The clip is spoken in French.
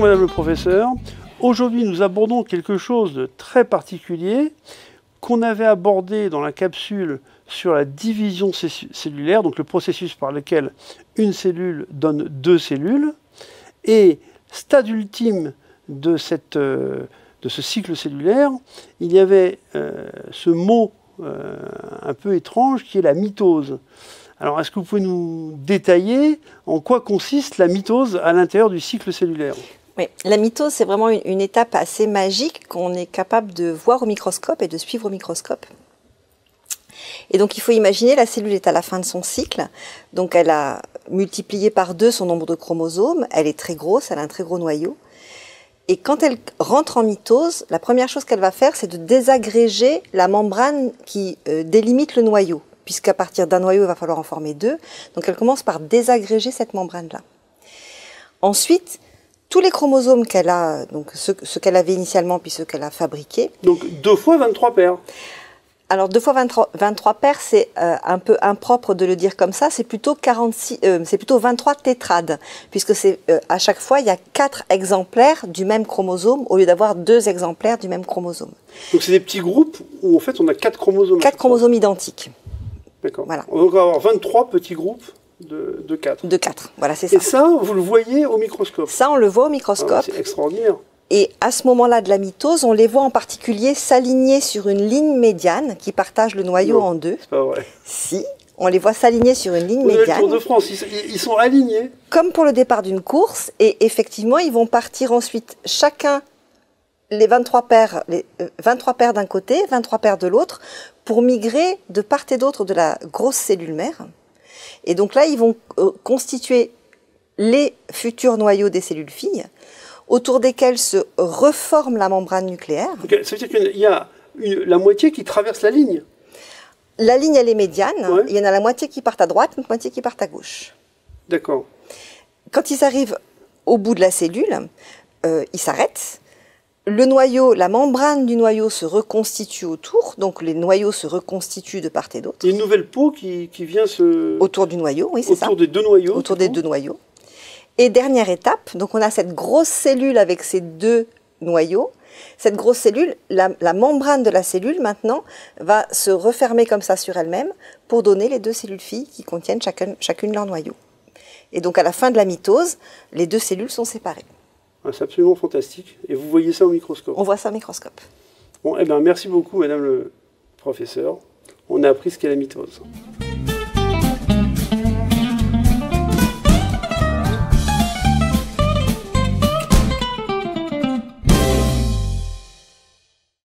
Madame le professeur. Aujourd'hui, nous abordons quelque chose de très particulier qu'on avait abordé dans la capsule sur la division cellulaire, donc le processus par lequel une cellule donne deux cellules. Et stade ultime de ce cycle cellulaire, il y avait ce mot un peu étrange qui est la mitose. Alors, est-ce que vous pouvez nous détailler en quoi consiste la mitose à l'intérieur du cycle cellulaire? Oui, la mitose, c'est vraiment une étape assez magique qu'on est capable de voir au microscope et de suivre au microscope. Et donc, il faut imaginer, la cellule est à la fin de son cycle. Donc, elle a multiplié par 2 son nombre de chromosomes. Elle est très grosse, elle a un très gros noyau. Et quand elle rentre en mitose, la première chose qu'elle va faire, c'est de désagréger la membrane qui délimite le noyau. Puisqu'à partir d'un noyau, il va falloir en former 2. Donc, elle commence par désagréger cette membrane-là. Ensuite, tous les chromosomes qu'elle a, donc ceux qu'elle avait initialement, puis ceux qu'elle a fabriqués. Donc, 2 fois 23 paires. Alors, 2 fois 23 paires, c'est un peu impropre de le dire comme ça. C'est plutôt 23 tétrades, puisque à chaque fois, il y a 4 exemplaires du même chromosome, au lieu d'avoir 2 exemplaires du même chromosome. Donc, c'est des petits groupes où, en fait, on a 4 chromosomes. 4 chromosomes identiques. D'accord. Voilà. On va avoir 23 petits groupes de 4. De 4, voilà, c'est ça. Et ça, vous le voyez au microscope? Ça, on le voit au microscope. C'est extraordinaire. Et à ce moment-là de la mitose, on les voit en particulier s'aligner sur une ligne médiane qui partage le noyau en 2. C'est pas vrai. Si, on les voit s'aligner sur une ligne Vous avez médiane. le Tour de France, ils sont alignés. Comme pour le départ d'une course, et effectivement, ils vont partir ensuite chacun les 23 paires d'un côté, 23 paires de l'autre, pour migrer de part et d'autre de la grosse cellule mère. Et donc là, ils vont constituer les futurs noyaux des cellules filles, autour desquels se reforme la membrane nucléaire. Okay, ça veut dire qu'il y a la moitié qui traverse la ligne. La ligne, elle est médiane. Ouais. Il y en a la moitié qui part à droite, la moitié qui part à gauche. D'accord. Quand ils arrivent au bout de la cellule, ils s'arrêtent. Le noyau, la membrane du noyau se reconstitue autour, donc les noyaux se reconstituent de part et d'autre. Il y a une nouvelle peau qui vient se... Autour du noyau, oui, c'est ça. Autour des 2 noyaux. Autour des 2 noyaux. Et dernière étape, donc on a cette grosse cellule avec ces 2 noyaux. Cette grosse cellule, la membrane de la cellule maintenant va se refermer comme ça sur elle-même pour donner les 2 cellules filles qui contiennent chacune leur noyau. Et donc à la fin de la mitose, les 2 cellules sont séparées. C'est absolument fantastique. Et vous voyez ça au microscope? On voit ça au microscope. Bon, eh bien, merci beaucoup, Madame le professeur. On a appris ce qu'est la mitose.